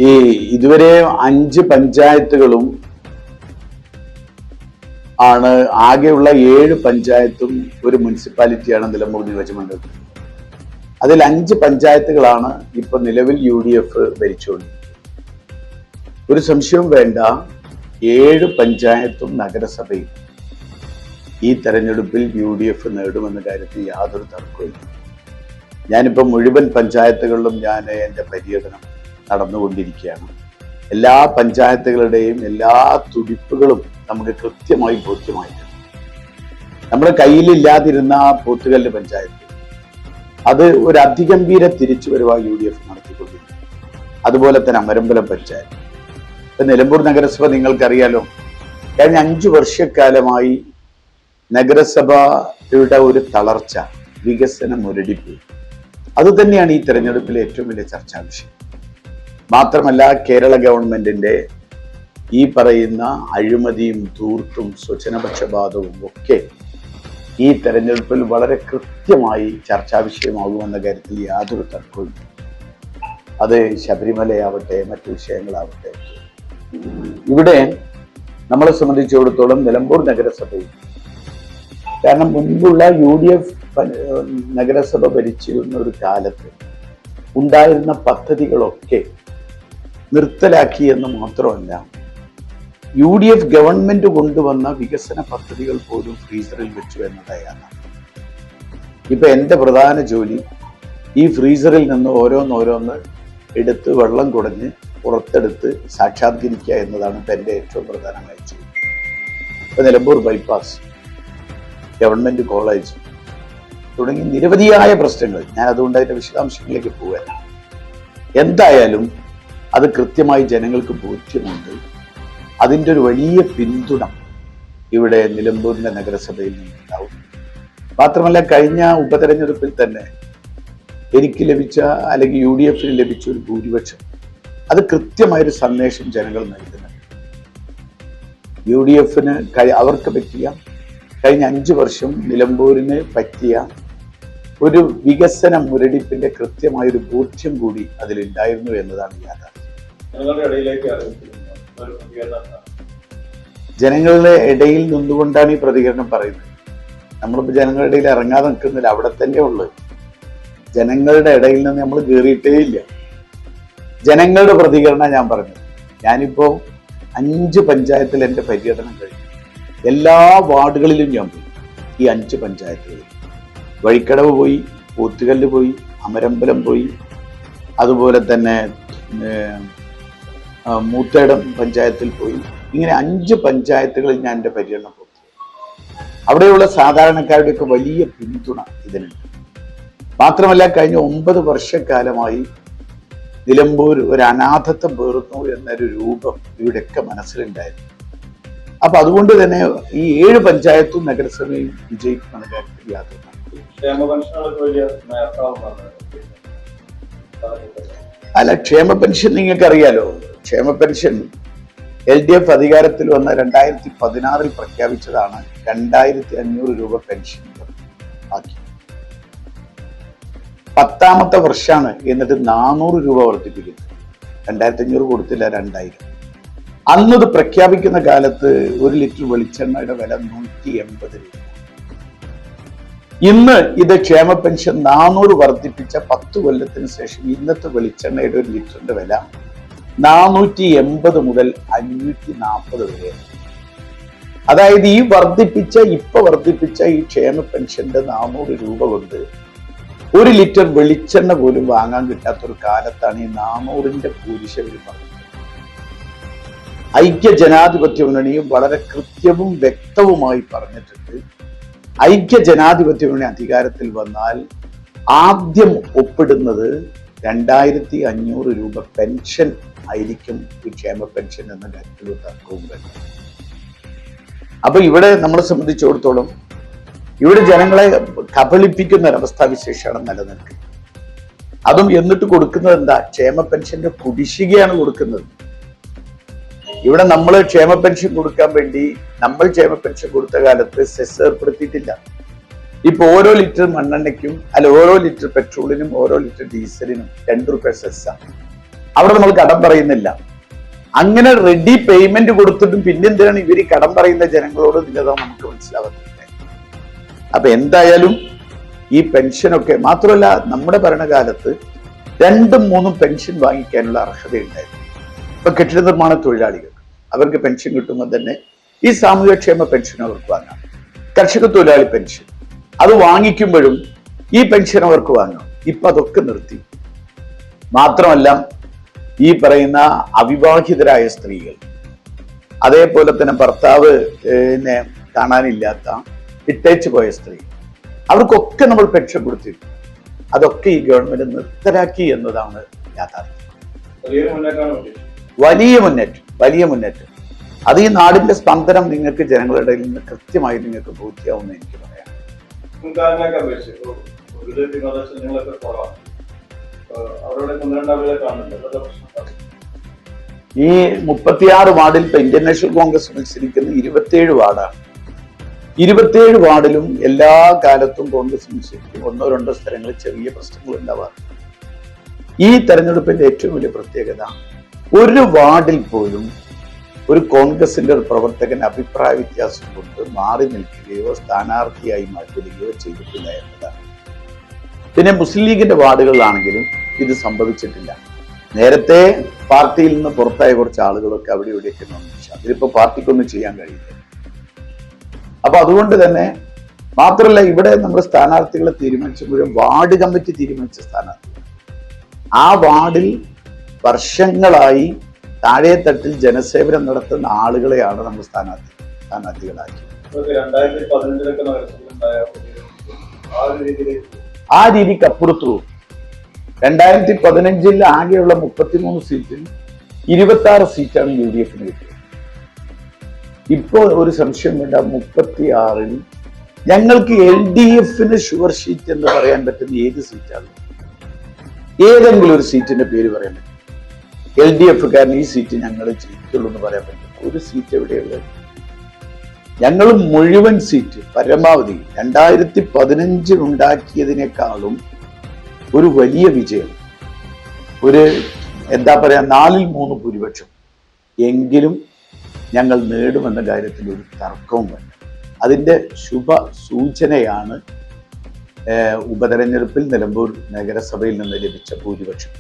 ഈ ഇതുവരെ 5 പഞ്ചായത്തുകളും ആണ്, ആകെയുള്ള 7 പഞ്ചായത്തും ഒരു മുനിസിപ്പാലിറ്റിയാണ് നിലമ്പൂർ നിയോജകമണ്ഡലത്തിൽ. അതിൽ 5 പഞ്ചായത്തുകളാണ് ഇപ്പൊ നിലവിൽ UDF ഭരിച്ചുകൊണ്ടിരിക്കുന്നത്. ഒരു സംശയവും വേണ്ട, 7 പഞ്ചായത്തും നഗരസഭയും ഈ തെരഞ്ഞെടുപ്പിൽ UDF നേടുമെന്ന കാര്യത്തിൽ യാതൊരു തർക്കവുമില്ല. ഞാനിപ്പോൾ മുഴുവൻ പഞ്ചായത്തുകളിലും എൻ്റെ പര്യടനം നടന്നുകൊണ്ടിരിക്കുകയാണ്. എല്ലാ പഞ്ചായത്തുകളുടെയും എല്ലാ തുടിപ്പുകളും നമുക്ക് കൃത്യമായി ബോധ്യമായിട്ടുണ്ട്. നമ്മുടെ കയ്യിലില്ലാതിരുന്ന പോത്തുകല്ല് പഞ്ചായത്ത്, അത് ഒരു അതിഗംഭീര തിരിച്ചുവരവായി UDF നടത്തിക്കൊണ്ടിരിക്കുന്നു. അതുപോലെ തന്നെ അമരമ്പലം പഞ്ചായത്ത്, ഇപ്പൊ നിലമ്പൂർ നഗരസഭ നിങ്ങൾക്കറിയാലോ, കഴിഞ്ഞ 5 വർഷക്കാലമായി നഗരസഭയുടെ ഒരു തളർച്ച, വികസന മുരടിപ്പ്, അത് തന്നെയാണ് ഈ തെരഞ്ഞെടുപ്പിലെ ഏറ്റവും വലിയ ചർച്ചാ വിഷയം. മാത്രമല്ല, കേരള ഗവൺമെന്റിന്റെ ഈ പറയുന്ന അഴിമതിയും ധൂർത്തും സ്വജനപക്ഷപാതവും ഒക്കെ ഈ തെരഞ്ഞെടുപ്പിൽ വളരെ കൃത്യമായി ചർച്ചാ വിഷയമാകുമെന്ന കാര്യത്തിൽ യാതൊരു തർക്കവുമില്ല. അത് ശബരിമലയാവട്ടെ, മറ്റു വിഷയങ്ങളാവട്ടെ. ഇവിടെ നമ്മളെ സംബന്ധിച്ചിടത്തോളം നിലമ്പൂർ നഗരസഭയിൽ, കാരണം മുൻപുള്ള UDF നഗരസഭ ഭരിച്ചിരുന്ന ഒരു കാലത്ത് ഉണ്ടായിരുന്ന പദ്ധതികളൊക്കെ നിർത്തലാക്കി എന്ന് മാത്രമല്ല, UDF ഗവൺമെന്റ് കൊണ്ടുവന്ന വികസന പദ്ധതികൾ പോലും ഫ്രീസറിൽ വെച്ചു എന്നതാണ്. ഇപ്പൊ എൻ്റെ പ്രധാന ജോലി ഈ ഫ്രീസറിൽ നിന്ന് ഓരോന്നോരോന്ന് എടുത്ത് വെള്ളം കുടഞ്ഞ് പുറത്തെടുത്ത് സാക്ഷാത്കരിക്കുക എന്നതാണ് ഇപ്പൊ എൻ്റെ ഏറ്റവും പ്രധാനമായ ജോലി. ഇപ്പൊ നിലമ്പൂർ ബൈപ്പാസ്, ഗവൺമെന്റ് കോളേജ് തുടങ്ങി നിരവധിയായ പ്രശ്നങ്ങൾ, ഞാൻ അതുകൊണ്ട് അതിന്റെ വിശദാംശങ്ങളിലേക്ക് പോകാൻ. എന്തായാലും അത് കൃത്യമായി ജനങ്ങൾക്ക് ബോധ്യമുണ്ട്. അതിൻ്റെ ഒരു വലിയ പിന്തുണ ഇവിടെ നിലമ്പൂരിന്റെ നഗരസഭയിൽ നിന്നുണ്ടാവും. മാത്രമല്ല, കഴിഞ്ഞ ഉപതെരഞ്ഞെടുപ്പിൽ തന്നെ എനിക്ക് ലഭിച്ച, അല്ലെങ്കിൽ UDFന് ലഭിച്ച ഒരു ഭൂരിപക്ഷം, അത് കൃത്യമായൊരു സന്ദേശം ജനങ്ങൾ നൽകുന്നുണ്ട്. UDFന് അവർക്ക് പറ്റിയ, കഴിഞ്ഞ 5 വർഷം നിലമ്പൂരിന് പറ്റിയ ഒരു വികസന മുരടിപ്പിന്റെ കൃത്യമായൊരു ബോധ്യം കൂടി അതിലുണ്ടായിരുന്നു എന്നതാണ് യാഥാർത്ഥ്യം. ജനങ്ങളുടെ ഇടയിൽ നിന്നുകൊണ്ടാണ് ഈ പ്രതികരണം പറയുന്നത്. നമ്മളിപ്പോൾ ജനങ്ങളുടെ ഇടയിൽ ഇറങ്ങാതെ നിൽക്കുന്നില്ല, അവിടെ തന്നെ ഉള്ളത്. ജനങ്ങളുടെ ഇടയിൽ നിന്ന് നമ്മൾ കയറിയിട്ടേ ഇല്ല. ജനങ്ങളുടെ പ്രതികരണം ഞാൻ പറഞ്ഞത്. ഞാനിപ്പോ 5 പഞ്ചായത്തിൽ എൻ്റെ പര്യടനം കഴിഞ്ഞു. എല്ലാ വാർഡുകളിലും ഞാൻ പോയി. ഈ 5 പഞ്ചായത്തുകളിൽ വഴിക്കടവ് പോയി, പോത്തുകല്ല് പോയി, അമരമ്പലം പോയി, അതുപോലെ തന്നെ മൂത്തേടം പഞ്ചായത്തിൽ പോയി. ഇങ്ങനെ 5 പഞ്ചായത്തുകളിൽ ഞാൻ എൻ്റെ പര്യടനം പോയി. അവിടെയുള്ള സാധാരണക്കാരുടെയൊക്കെ വലിയ പിന്തുണ ഇതിനുണ്ട്. മാത്രമല്ല, കഴിഞ്ഞ 9 വർഷക്കാലമായി നിലമ്പൂർ ഒരു അനാഥത്വം പേറുന്നു എന്നൊരു രൂപം ഇവിടെയൊക്കെ മനസ്സിലുണ്ടായിരുന്നു. അപ്പൊ അതുകൊണ്ട് തന്നെ ഈ 7 പഞ്ചായത്തും നഗരസഭയും വിജയിക്കുമെന്ന കാര്യത്തിൽ യാതൊരു. അല്ല, ക്ഷേമ പെൻഷൻ നിങ്ങൾക്കറിയാലോ. ക്ഷേമ പെൻഷൻ LDF അധികാരത്തിൽ വന്ന 2016 പ്രഖ്യാപിച്ചതാണ് 2500 രൂപ പെൻഷൻ ആക്കി. 10ാമത്തെ വർഷമാണ്, എന്നിട്ട് 400 രൂപ വർദ്ധിപ്പിക്കുന്നത്. 2500 കൊടുത്തില്ല, 2000. അന്നത് പ്രഖ്യാപിക്കുന്ന കാലത്ത് 1 ലിറ്റർ വെളിച്ചെണ്ണയുടെ വില 180 രൂപ. ഇന്ന് ഇത് ക്ഷേമ പെൻഷൻ 400 വർദ്ധിപ്പിച്ച 10 കൊല്ലത്തിന് ശേഷം ഇന്നത്തെ വെളിച്ചെണ്ണയുടെ 1 ലിറ്ററിന്റെ വില 480 മുതൽ 540 വരെയാണ്. അതായത് ഇപ്പൊ വർദ്ധിപ്പിച്ച ഈ ക്ഷേമ പെൻഷന്റെ 400 രൂപ കൊണ്ട് 1 ലിറ്റർ വെളിച്ചെണ്ണ പോലും വാങ്ങാൻ കിട്ടാത്തൊരു കാലത്താണ് ഈ 400ന്റെ പൂരിശ പറഞ്ഞത്. ഐക്യ ജനാധിപത്യ മുന്നണിയും വളരെ കൃത്യവും വ്യക്തവുമായി പറഞ്ഞിട്ടുണ്ട്. ഐക്യ ജനാധിപത്യ മുന്നണി അധികാരത്തിൽ വന്നാൽ ആദ്യം ഒപ്പിടുന്നത് 2500 രൂപ പെൻഷൻ ആയിരിക്കും, ഈ ക്ഷേമ പെൻഷൻ എന്ന കാര്യത്തിൽ തർക്കവും വേണ്ട. അപ്പൊ ഇവിടെ നമ്മളെ സംബന്ധിച്ചിടത്തോളം ഇവിടെ ജനങ്ങളെ കബളിപ്പിക്കുന്ന ഒരവസ്ഥാവിശേഷമാണ് നിലനിൽക്കുന്നത്. അതും എന്നിട്ട് കൊടുക്കുന്നത് എന്താ? ക്ഷേമ പെൻഷന്റെ കുടിശ്ശികയാണ് കൊടുക്കുന്നത്. ഇവിടെ നമ്മൾ ക്ഷേമ പെൻഷൻ കൊടുക്കാൻ വേണ്ടി, നമ്മൾ ക്ഷേമ പെൻഷൻ കൊടുത്ത കാലത്ത് സെസ് ഏർപ്പെടുത്തിയിട്ടില്ല. ഇപ്പൊ ഓരോ ലിറ്റർ മണ്ണെണ്ണയ്ക്കും അല്ല ഓരോ ലിറ്റർ പെട്രോളിനും ഓരോ ലിറ്റർ ഡീസലിനും 2 രൂപ സെസ്സാണ്. അവിടെ നമ്മൾ കടം പറയുന്നില്ല. അങ്ങനെ റെഡി പേയ്മെന്റ് കൊടുത്തിട്ടും പിന്നെന്തിനാണ് ഇവർ കടം പറയുന്ന ജനങ്ങളോട് നിലതാണ് നമുക്ക് മനസ്സിലാവുന്നത്. അപ്പൊ എന്തായാലും ഈ പെൻഷനൊക്കെ മാത്രമല്ല, നമ്മുടെ ഭരണകാലത്ത് 2ഉം 3ഉം പെൻഷൻ വാങ്ങിക്കാനുള്ള അർഹതയുണ്ടായിരുന്നു. ഇപ്പൊ കെട്ടിട നിർമ്മാണ തൊഴിലാളികൾ അവർക്ക് പെൻഷൻ കിട്ടുമ്പോൾ തന്നെ ഈ സാമൂഹ്യക്ഷേമ പെൻഷൻ അവർക്ക് വാങ്ങാം. കർഷക തൊഴിലാളി പെൻഷൻ അത് വാങ്ങിക്കുമ്പോഴും ഈ പെൻഷൻ അവർക്ക് വാങ്ങാം. ഇപ്പൊ അതൊക്കെ നിർത്തി. മാത്രമല്ല, ഈ പറയുന്ന അവിവാഹിതരായ സ്ത്രീകൾ, അതേപോലെ തന്നെ ഭർത്താവ് കാണാനില്ലാത്ത ഇട്ടേച്ചു പോയ സ്ത്രീ, അവർക്കൊക്കെ നമ്മൾ പെൻഷൻ കൊടുത്തിരുന്നു. അതൊക്കെ ഈ ഗവൺമെന്റ് നിർത്തലാക്കി എന്നതാണ് യാഥാർത്ഥ്യം. വലിയ മുന്നേറ്റം. അത് ഈ നാടിന്റെ സ്പന്ദനം നിങ്ങൾക്ക് ജനങ്ങളുടെ ഇടയിൽ നിന്ന് കൃത്യമായി നിങ്ങൾക്ക് ബോധ്യമാവുമെന്ന് എനിക്ക് പറയാം. ഈ 36 വാർഡിൽ ഇപ്പൊ ഇന്ത്യൻ നാഷണൽ കോൺഗ്രസ് മത്സരിക്കുന്ന 27 വാർഡാണ്. 27 വാർഡിലും എല്ലാ കാലത്തും കോൺഗ്രസ് മത്സരിക്കും. 1-2 സ്ഥലങ്ങളിൽ ചെറിയ പ്രശ്നങ്ങൾ ഉണ്ടാവാറുണ്ട്. ഈ തെരഞ്ഞെടുപ്പിന്റെ ഏറ്റവും വലിയ പ്രത്യേകത, ഒരു വാർഡിൽ പോലും ഒരു കോൺഗ്രസിന്റെ ഒരു പ്രവർത്തകൻ അഭിപ്രായ വ്യത്യാസം കൊണ്ട് മാറി നിൽക്കുകയോ സ്ഥാനാർത്ഥിയായി മാറ്റുകയോ ചെയ്തിട്ടില്ല എന്നതാണ്. പിന്നെ മുസ്ലിം ലീഗിന്റെ വാർഡുകളിലാണെങ്കിലും ഇത് സംഭവിച്ചിട്ടില്ല. നേരത്തെ പാർട്ടിയിൽ നിന്ന് പുറത്തായ കുറച്ച് ആളുകളൊക്കെ അവിടെ ഇവിടെയൊക്കെ നോക്കിച്ചു. അതിലിപ്പോ പാർട്ടിക്കൊന്നും ചെയ്യാൻ കഴിയില്ല. അപ്പൊ അതുകൊണ്ട് തന്നെ മാത്രമല്ല, ഇവിടെ നമ്മൾ സ്ഥാനാർത്ഥികളെ തീരുമാനിച്ചപ്പോഴും വാർഡ് കമ്മിറ്റി തീരുമാനിച്ച സ്ഥാനാർത്ഥികൾ, ആ വാർഡിൽ വർഷങ്ങളായി താഴെ തട്ടിൽ ജനസേവനം നടത്തുന്ന ആളുകളെയാണ് നമ്മൾ സ്ഥാനാർത്ഥികളാക്കിയത്. ആ രീതിക്ക് അപ്പുറത്തു 2015 ആകെയുള്ള 33 സീറ്റിൽ 26 സീറ്റാണ് UDF കിട്ടിയത്. ഇപ്പോ ഒരു സംശയം വേണ്ട, 36-ൽ ഞങ്ങൾക്ക് LDF ഷുവർ ഷീറ്റ് എന്ന് പറയാൻ പറ്റുന്ന ഏത് സീറ്റാണ്? ഏതെങ്കിലും ഒരു സീറ്റിന്റെ പേര് പറയാൻ പറ്റും? LDF കാരൻ ഈ സീറ്റ് ഞങ്ങൾ ജയിക്കുള്ളൂ എന്ന് പറയാൻ പറ്റും? ഒരു സീറ്റ് എവിടെയുള്ളത്? ഞങ്ങൾ മുഴുവൻ സീറ്റ് പരമാവധി 2015 ഉണ്ടാക്കിയതിനേക്കാളും ഒരു വലിയ വിജയം, ഒരു എന്താ പറയാ 4-3 ഭൂരിപക്ഷം എങ്കിലും ഞങ്ങൾ നേടുമെന്ന കാര്യത്തിൽ ഒരു തർക്കവും വേണ്ട. അതിന്റെ ശുഭ സൂചനയാണ് ഉപതെരഞ്ഞെടുപ്പിൽ നിലമ്പൂർ നഗരസഭയിൽ നിന്ന് ലഭിച്ച ഭൂരിപക്ഷം.